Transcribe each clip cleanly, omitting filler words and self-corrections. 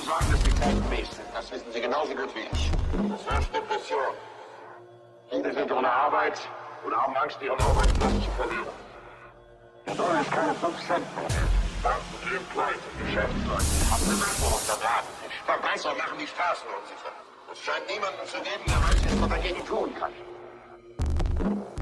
zu sagen, dass die zeitgemäß sind. Das wissen Sie genauso gut wie ich. Das heißt Depression. Viele sind ohne Arbeit oder haben Angst, ihren Arbeitsplatz zu verlieren. Der Dollar ist keine 5 Cent mehr. Banken, Leute, Geschäftsleute, haben gesagt, worauf der Laden ist. Verbreißer machen die Straßen unsicher. Es scheint niemanden zu geben, der weiß, was man dagegen tun kann.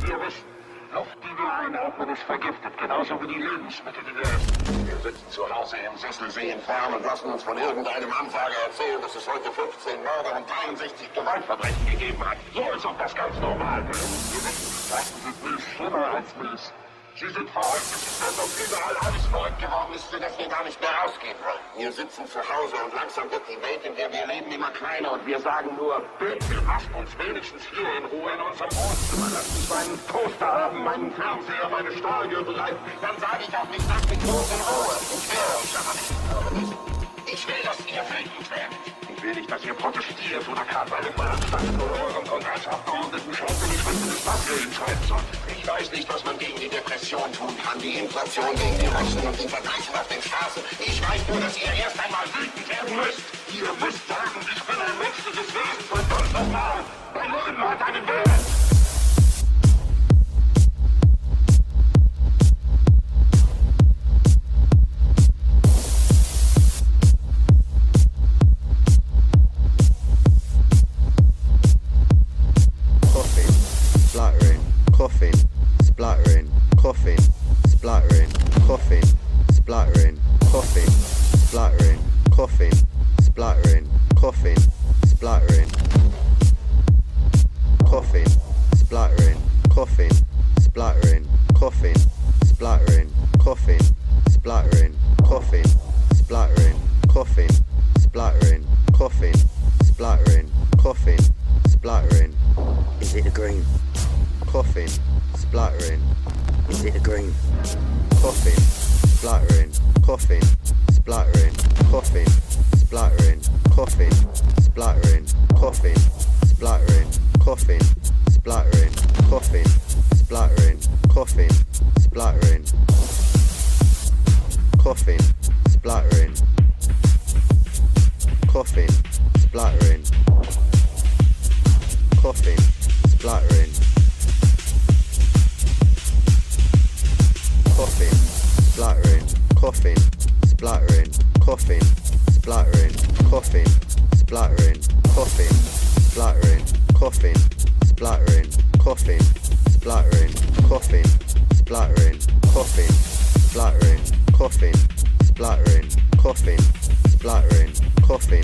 Wir wissen, Luft, die wir einatmen, ist vergiftet, genauso wie die Lebensmittel, die wir essen. Wir sitzen zu Hause im Sessel, sehen fern und lassen uns von irgendeinem Ansager erzählen, dass es heute 15 Morde und 63 Gewaltverbrechen gegeben hat. So als ob das ganz normal wäre. Wir wissen, Straßen sind Milch schlimmer als Milch. Sie sind verrückt, es ist, als ob überall alles verrückt geworden ist, sodass wir gar nicht mehr rausgehen wollen. Wir sitzen zu Hause und langsam wird die Welt, in der wir leben, immer kleiner und wir sagen nur, bitte lasst uns wenigstens hier in Ruhe in unserem Wohnzimmer. Lasst mich meinen Toaster haben, meinen Fernseher, meine Stahlgürtelei. Dann sage ich auch nicht, lasst mich los in Ruhe. Ich will euch aber nicht. Ich will, dass ihr wütend werdet. Ich will nicht, dass ihr protestiert oder gerade bei dem Marktstand oder eurem Kongressabgeordneten schaut und ich wüsste nicht, was ihr entscheiden sollt. Ich weiß nicht, was man gegen die Depression tun kann, die Inflation gegen die Russen und den Verbrechen auf den Straßen. Ich weiß nur, dass ihr erst einmal wütend werden müsst. Ihr müsst sagen, ich bin ein menschliches Wesen und sonst nochmal. Mein Leben hat einen Wert. Coughing, spluttering, coughing, spluttering, coughing, spluttering, coughing, spluttering, coughing, spluttering, coughing, spluttering, coughing, spluttering, coughing, spluttering, coughing, spluttering, coughing, spluttering, coughing, spluttering, coughing, spluttering, coughing, spluttering, coughing, spluttering. Is it the green? Coughing, spluttering. Is it the green? Coughing, spluttering, coughing, spluttering, coughing, spluttering, coughing, spluttering, coughing, spluttering, coughing, spluttering, coughing, spluttering, coughing, spluttering, coughing, spluttering, coughing, spluttering, coughing, spluttering. Coughing, spluttering, coughing, spluttering, coughing, spluttering, coughing, spluttering, coughing, spluttering, coughing, spluttering, coughing, spluttering, coughing, spluttering, coughing, spluttering, coughing, spluttering, coughing, spluttering, coughing,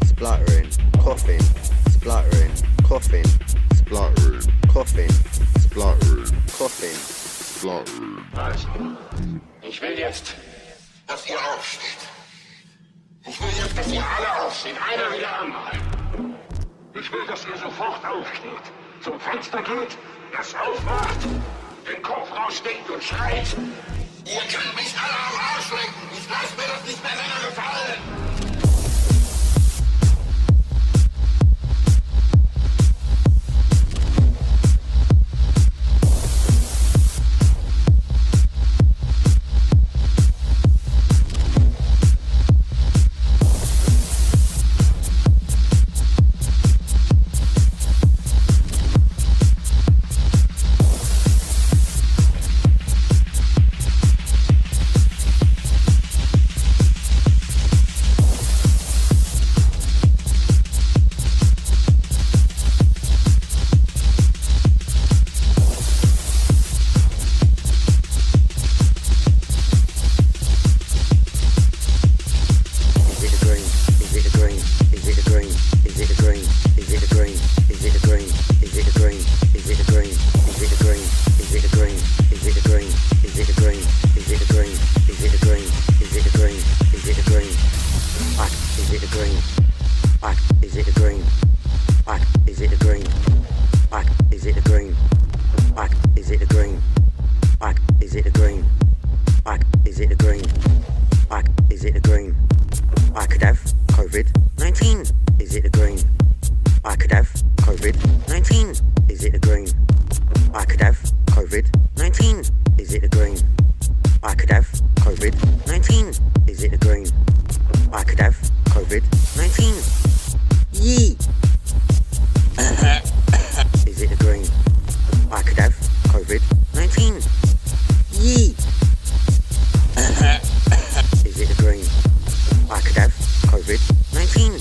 spluttering, coughing, spluttering, coughing, spluttering, coughing, spluttering, coughing. Also, ich will jetzt, dass ihr aufsteht. Ich will jetzt, dass ihr alle aufsteht, einer wie der andere. Ich will, dass ihr sofort aufsteht, zum Fenster geht, das aufmacht, den Kopf raussteckt und schreit. Ihr könnt mich alle am Arsch lenken. Ich lasse mir das nicht mehr länger gefallen. COVID-19? Is it the green? I could have COVID. I could have COVID-19.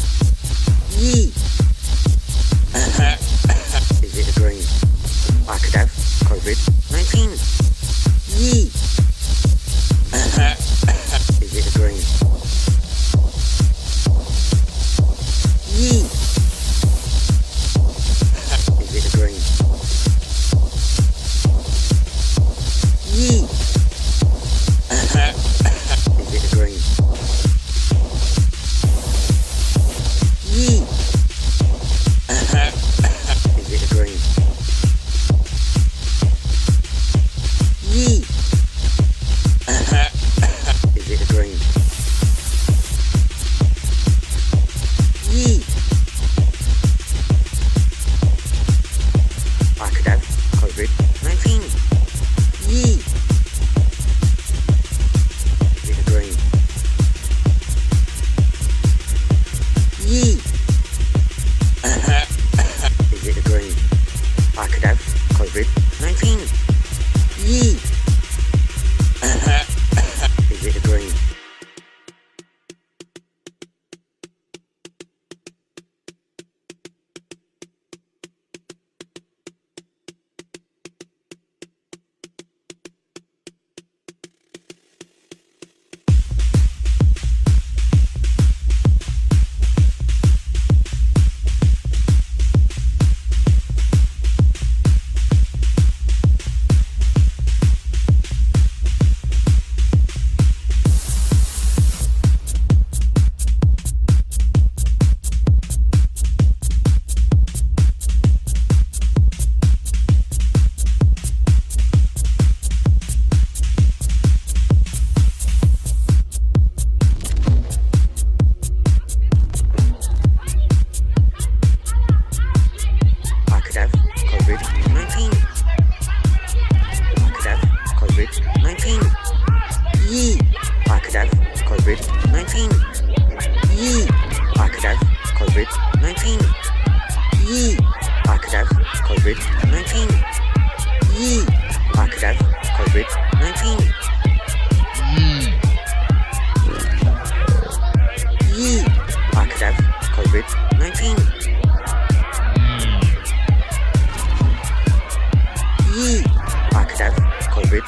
Yee. Is it a dream? I could have COVID-19. Yee. Is it a dream? Yee. Is it a dream? Yee. Is it a dream? Yee. Is it a dream? Yee. Is it a dream? Yee. I could have COVID-19. Yee. Is it a dream? Yee. Is it a dream? I could have COVID-19. Yee. Is it a dream? I could have COVID-19. I could have COVID-19. Yee. I could have COVID-19. Yee. I could have COVID-19. Yee. I could have COVID-19. Yee. I could have COVID-19. Yee. I could have COVID-19. Yee. I could have COVID-19.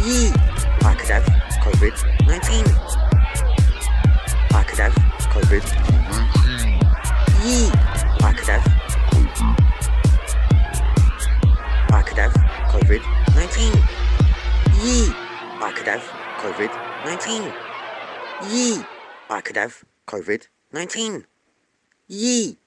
Yee. I could have COVID-19. I could have COVID-19. Yee. I could have. I could have COVID-19. Yee. I could have COVID-19. Yee. I could have COVID-19. Yee.